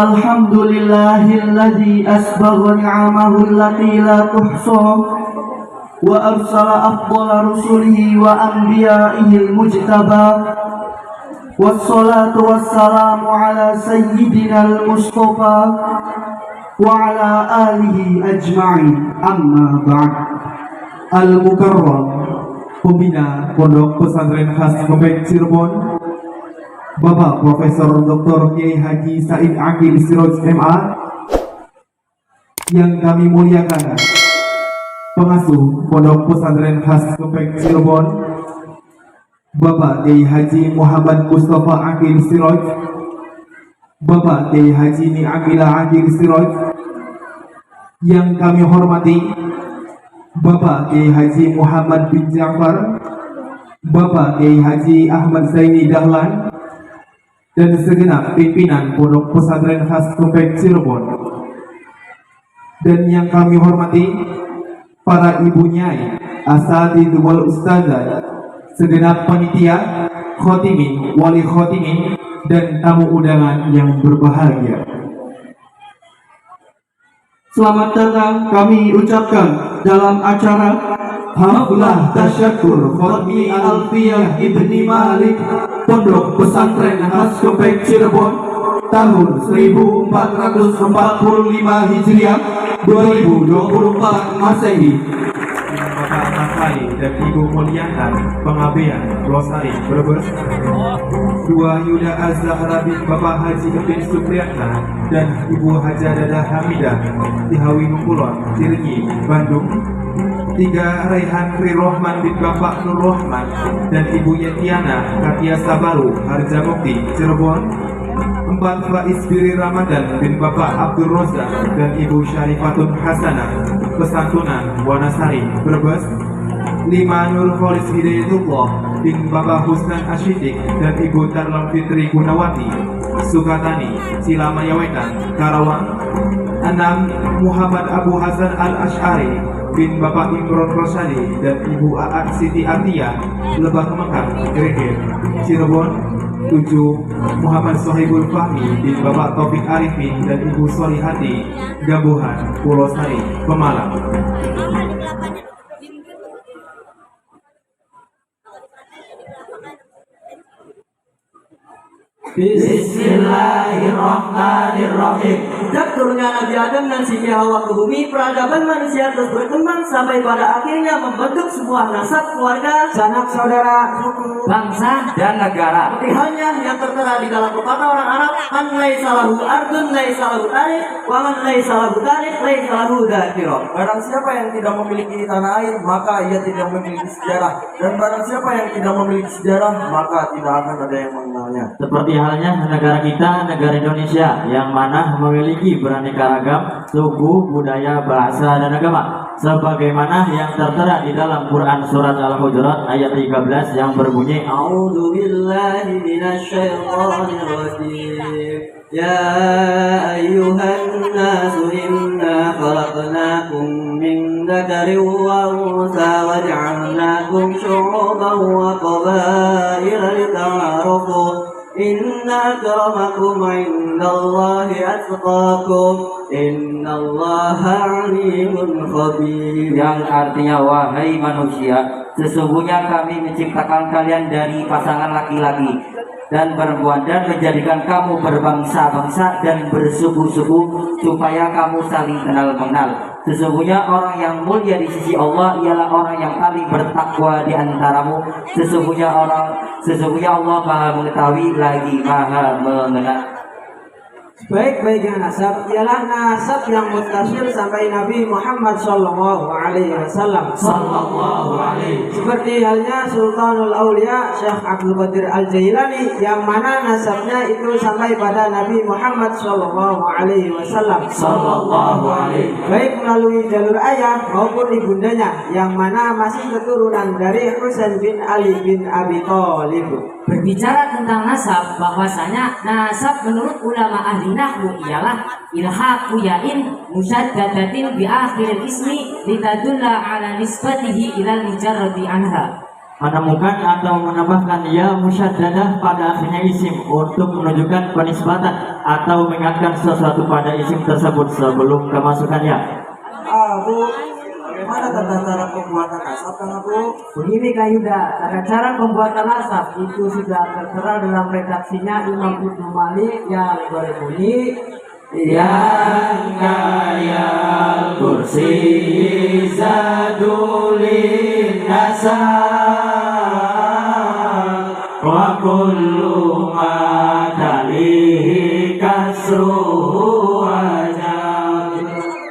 Alhamdulillahilladzi asbagha ni'amahu allati la tuhsa wa arsala afdhala rusulihi wa anbiya'ihil mujtaba wassalatu wassalamu ala sayyidinal mustafa wa ala alihi ajma'in, amma ba'd. Al-Mukarram, pembina Pondok Pesantren Khas Kompek Cirebon, Bapak Profesor Dr. Kiai Haji Said Aqil Siroj MA, yang kami muliakan Pengasuh Pondok Pesantren Khas Kompek Cirebon, Bapak Kiai Haji Muhammad Mustafa Aqil Siroj, Bapak Kiai Haji Ni Aqila Aqil Siroj, yang kami hormati Bapak Kiai Haji Muhammad bin Ja'far, Bapak Kiai Haji Ahmad Zaini Dahlan, dan segenap pimpinan Pondok Pesantren Khas Kompek Cirebon. Dan yang kami hormati para ibu nyai, asatidz wal ustazah, segenap panitia, khotimin, wali khotimin, dan tamu undangan yang berbahagia. Selamat datang kami ucapkan dalam acara Haflah Tasyakur Khotmi Alfiyah Ibni Malik Pondok Pesantren Khas Kompek Cirebon tahun 1445 Hijriah 2024 Masehi. Bapak Nafai dan Ibu Mulyana Pengabean Losari Brebes, Dua Yuda Az-Zahra bin Bapak Haji Udin Supriyatna dan Ibu Haja Dada Hamidah Tihawi Nungkulon Tirnyi Bandung, Tiga Raihan Tri Rohman bin Bapak Nur Rohman dan Ibu Yetiana Katia Sabaru Harjamukti Cirebon, Empat Faiz Biri Ramadan bin Bapak Abdul Rozak dan Ibu Syarifatun Hasanah Pesantunan Wanasari Brebes, Lima Nur Kholis Hidayatullah bin Bapak Husnan Asyidik dan Ibu Tarlam Fitri Gunawati Sukatani Cilamayawetan Karawang, Enam Muhammad Abu Hasan Al-Ash'ari bin Bapak Imron Rosyadi dan Ibu Aat Siti Atia Lebak Mekar Greget Cirebon, Tujuh Muhammad Sohibul Fahmi bin Bapak Taufik Arifin dan Ibu Solihati Gabuhan Pulau Sari Pemalang. Bismillahirrahmanirrahim. Sejak turunnya Nabi Adam dan Siti Hawa ke bumi, peradaban manusia terus berkembang sampai pada akhirnya membentuk sebuah nasab keluarga, sanak saudara, suku, bangsa, dan negara. Seperti halnya yang tertera di dalam pepatah orang Arab, man laisa lahu ardun laisa lahu tarikh, wa man laisa lahu tarikh laisa lahu dzakirah. Barang siapa yang tidak memiliki tanah air, maka ia tidak memiliki sejarah. Dan barang siapa yang tidak memiliki sejarah, maka tidak akan ada yang mengenalnya. Seperti halnya negara kita, negara Indonesia, yang mana memiliki beraneka ragam suku, budaya, bahasa, dan agama, sebagaimana yang tertera di dalam Quran surat Al-Hujurat ayat 13 yang berbunyi, A'udzu billahi minasyaitonir rajim. Ya ayyuhan nasu inna khalaqnakum min dzakarin wa untha wa ja'alnakum syu'uban wa qabaila lita'arafu. Inna akramakum indallahi atqakum. Innallaha alimun khabir. yang artinya, wahai manusia, sesungguhnya kami menciptakan kalian dari pasangan laki-laki dan perempuan dan menjadikan kamu berbangsa-bangsa dan bersuku-suku supaya kamu saling kenal mengenal. Sesungguhnya orang yang mulia di sisi Allah ialah orang yang paling bertakwa di antaramu. Sesungguhnya Allah Maha mengetahui lagi Maha mengenal. Baik-baiknya nasab ialah nasab yang muttasil sampai Nabi Muhammad sallallahu alaihi wasallam. Seperti halnya Sultanul Aulia Syekh Abdul Qadir Al-Jailani, yang mana nasabnya itu sampai pada Nabi Muhammad sallallahu alaihi wasallam. Baik melalui jalur ayah maupun ibundanya, yang mana masih keturunan dari Husain bin Ali bin Abi Thalib. Berbicara tentang nasab, bahwasanya nasab menurut ulama ahli nahwu ialah ilhaqu ya'in musyaddadatin bi akhir ismi litadulla ala nisbatihi ilal mujarradi anha. menemukan atau menambahkan ya musyaddadah pada akhirnya isim untuk menunjukkan penisbatan atau mengingatkan sesuatu pada isim tersebut sebelum kemasukan ya. Bu, bagaimana tata cara pembuatan nasab Kang Bu? Begini Kak Yuda, cara pembuatan nasab itu sudah tertera dalam redaksinya Imam Ibnu Malik yang berbunyi yang kaya kursi zadulin nasab wa kullu ma talihi kasruhu wajab.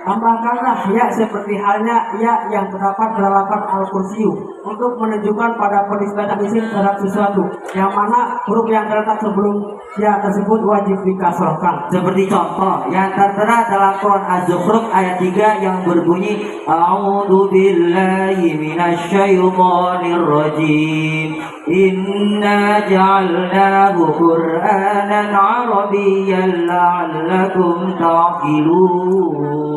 tambahkanlah ya seperti halnya ya yang terdapat dalam lafaz al-kursiyu untuk menunjukkan pada penisbatan isim terhadap sesuatu yang mana huruf yang terletak sebelum ya tersebut wajib dikasrohkan. Seperti contoh yang tertera dalam Quran Az-Zukhruf ayat 3 yang berbunyi A'udzu billahi minasyaitonir rajim. Inna ja'alnahu Qur'anan 'arabiyyan la'allakum ta'qilun.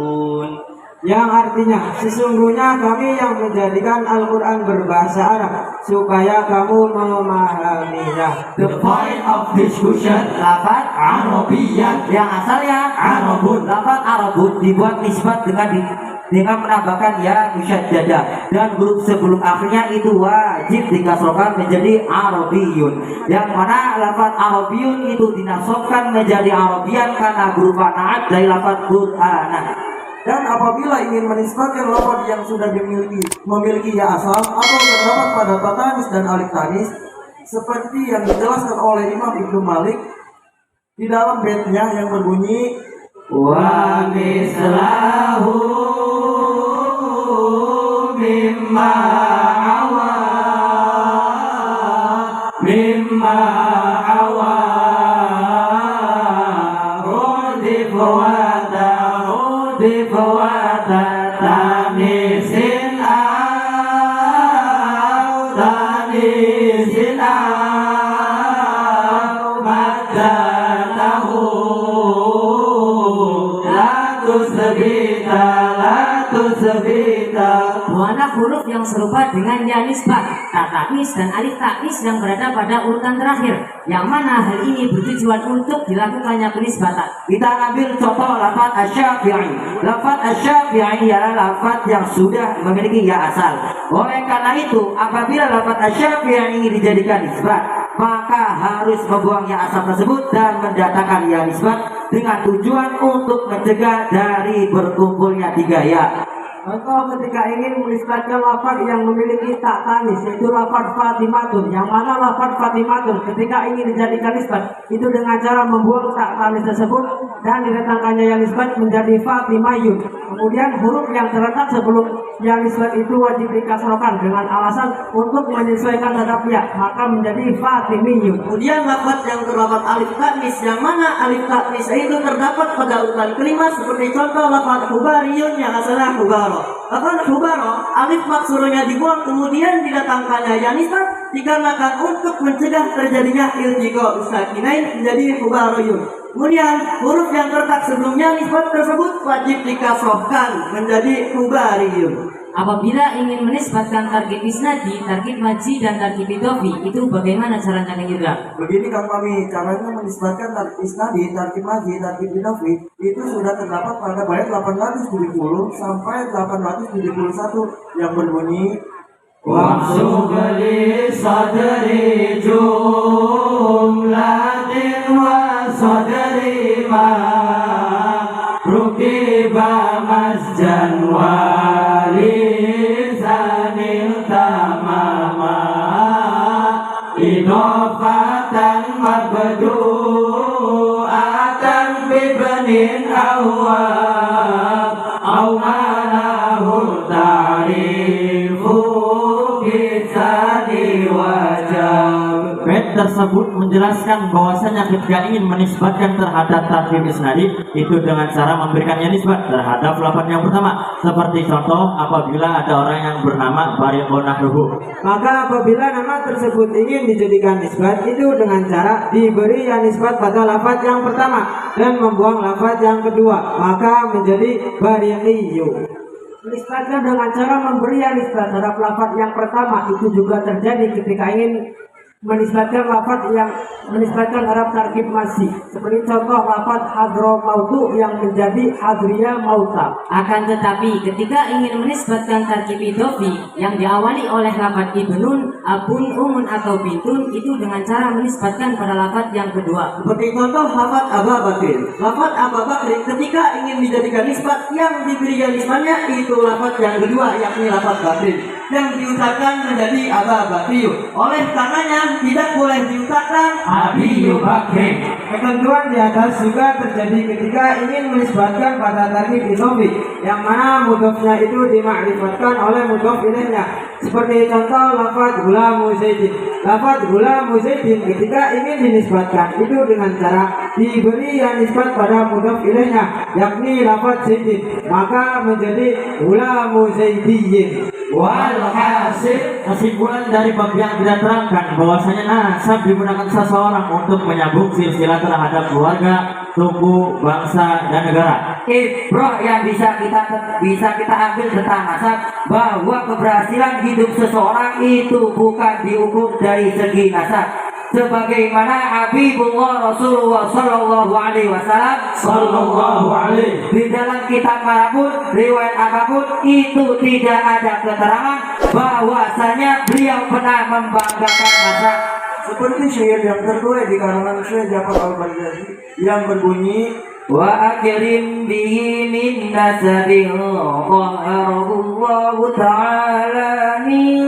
Yang artinya sesungguhnya kami yang menjadikan Al-Quran berbahasa Arab supaya kamu memahaminya. The point of discussion lafaz Arabiyyah yang asalnya Arabun. Lafaz Arabun dibuat nisbat dengan menambahkan ya musyaddadah dan huruf sebelum akhirnya itu wajib dikasrohkan menjadi Arabiyyun. Yang mana lafaz Arabiyyun itu dinasabkan menjadi Arabian karena berupa naat dari lafaz Qur'ana. Dan apabila ingin menisbatkan lafaz yang sudah memiliki ya asal atau terdapat pada tatanis dan alif tanis seperti yang dijelaskan oleh Imam Ibnu Malik di dalam baitnya yang berbunyi wa mislahu mimma awa difawata tanisin madanahu la tusbita Mana huruf yang serupa dengan ya nisbah, tanis dan alif tanis yang berada pada urutan terakhir, yang mana hal ini bertujuan untuk dilakukannya penisbatan. Kita ambil contoh lafaz asy-Syafi'i. Lafaz asy-Syafi'i ialah lafaz yang sudah memiliki ya asal. Oleh karena itu, apabila lafaz asy-Syafi'i ini dijadikan nisbat, maka harus membuang ya asal tersebut dan mendatangkan ya nisbat dengan tujuan untuk mencegah dari berkumpulnya tiga ya. Contoh ketika ingin menisbatkan lafaz yang memiliki tak tanis yaitu lafaz Fatimatun, yang mana lafaz Fatimatun ketika ingin dijadikan nisbat itu dengan cara membuang tak tanis tersebut dan didatangkannya yang nisbat menjadi Fatimayun. Kemudian huruf yang terletak sebelum yang nisbat itu wajib dikasrohkan dengan alasan untuk menyesuaikan terhadap ya, maka menjadi Fatimiyun. Kemudian lafaz yang terdapat alif tanis, yang mana alif tanis itu terdapat pada urutan kelima seperti contoh lafaz hubariyun yang asalnya hubar. Lafaz hubaro, alif maksurnya dibuang kemudian didatangkannya ya nisbat dikarenakan untuk mencegah terjadinya iltiqa sakinain menjadi hubaroyun. Kemudian huruf yang terletak sebelumnya nisbat tersebut wajib dikasrohkan menjadi hubariyun. Apabila ingin menisbatkan tarkib isnadi, tarkib maji dan tarkib idhofi, itu bagaimana caranya Kang Yuda? begini Kang Mami, caranya menisbatkan tarkib isnadi, tarkib maji, tarkib idhofi itu sudah terdapat pada bait 870 sampai 871 yang berbunyi Wamsubli sadri jumlatin wa sadri ma rukiba masjan walisanil tamama idofatan mabdu'atan bibnin awwab awmalahu ta'rifu bisani wajab. Bait tersebut menjelaskan bahwasanya ketika ingin menisbatkan terhadap tarkib isnadi itu dengan cara memberikan nisbat terhadap lafaz yang pertama, seperti contoh apabila ada orang yang bernama Bariqun Nahruhu, maka apabila nama tersebut ingin dijadikan nisbat itu dengan cara diberi nisbat pada lafaz yang pertama dan membuang lafaz yang kedua, maka menjadi Bariqiyu. Menisbatkan dengan cara memberi nisbat terhadap lafaz yang pertama itu juga terjadi ketika ingin menisbatkan lafaz yang menisbatkan Arab tarkib masih, seperti contoh lafaz hadro mautu yang menjadi hadriya mauta. Akan tetapi ketika ingin menisbatkan tarkib idhofi yang diawali oleh lafaz ibnun, abun, umun atau bintun itu dengan cara menisbatkan pada lafaz yang kedua. Seperti contoh lafaz Aba Bakrin. Lafaz Aba Bakrin ketika ingin dijadikan nisbat yang diberi nisbatnya itu lafaz yang kedua, yakni lafaz Bakrin yang diucapkan menjadi Aba Bakriyu. Oleh karenanya tidak boleh diucapkan Abiyu Bakrin. Ketentuan di atas juga terjadi ketika ingin menisbatkan pada tarkib idhofi yang mana mudhofnya itu dimakrifatkan oleh mudhof ilaihnya. Seperti contoh lafaz gulamu zaidin. Lafaz gulamu zaidin ketika ingin dinisbatkan itu dengan cara diberi yang nisbat pada mudhof ilaihnya yakni lafaz zaidin, maka menjadi gulamu zaidiyin. Walhasil, kesimpulan dari bab yang tidak terangkan bahwasanya nasab digunakan seseorang untuk menyambung silsilah terhadap keluarga, suku, bangsa, dan negara. Ibrah yang bisa kita ambil tentang nasab bahwa keberhasilan hidup seseorang itu bukan diukur dari segi nasab, sebagaimana Habibullah Rasulullah Sallallahu Alaihi Wasallam di dalam kitab manapun, riwayat apapun itu tidak ada keterangan bahwasanya beliau pernah membanggakan nasab. Seperti syair yang tertulis di karangan Syekh Ja'far Al-Baghdadi yang berbunyi, Wa akrim bihi min nasabin Qaharahullahu ta'ala min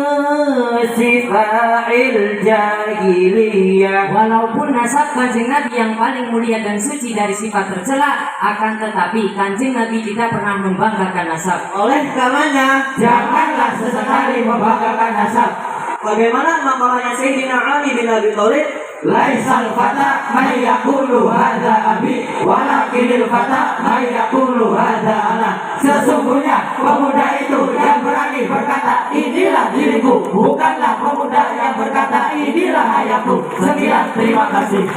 sifa'il jahiliyah. Walaupun nasab Kanjeng Nabi yang paling mulia dan suci dari sifat tercela, akan tetapi Kanjeng Nabi tidak pernah membanggakan nasab. oleh karenanya Janganlah sesekali membanggakan nasab. bagaimana makalahnya Sayyidina Ali bin Abi Thalib, Laisal fata may yaqulu hadza abi walakinil fata may yaqulu hadza ana. Sesungguhnya pemuda itu yang berani berkata inilah diriku, bukanlah pemuda yang berkata inilah ayahku. Sekian, terima kasih.